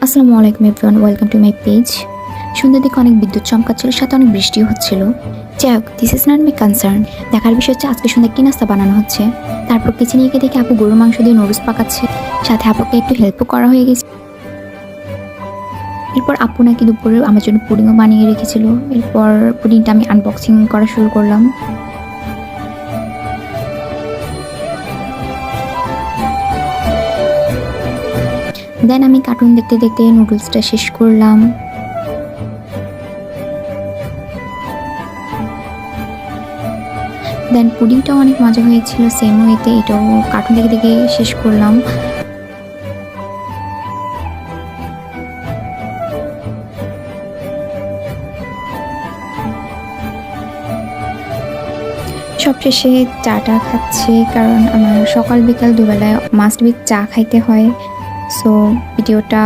আসসালামু আলাইকুম everyone, welcome to my page. সন্ধ্যার দিকে অনেক বিদ্যুৎ চমকাচ্ছিল, সাথে অনেক বৃষ্টিও হচ্ছিল। যাই হোক, this is not my concern. দেখার বিষয় হচ্ছে আজকে সন্ধ্যায় কি নাস্তা বানানো হচ্ছে। তারপর কিচেনে গিয়ে দেখি আপু গরুর মাংস দিয়ে নুডলস পাকাচ্ছে, সাথে আপুকে একটু হেল্পও করা হয়ে গেছে। এরপর আপু নাকি দুপুরে আমার জন্য পুডিংও বানিয়ে রেখেছিল। এরপর পুডিংটা আমি আনবক্সিং করা শুরু করলাম। দেন আমি কার্টুন দেখতে দেখতে নুডলসটা শেষ করলাম। দেন পুডিংটাও অনেক মজা হয়েছিল, সেম ওয়েতে এটাও কার্টুন দেখে দেখে শেষ করলাম। সবশেষে চাটা খাচ্ছি, কারণ আমার সকাল বিকাল দুবেলায় মাস্ট বি চা খাইতে হয়। সো ভিডিওটা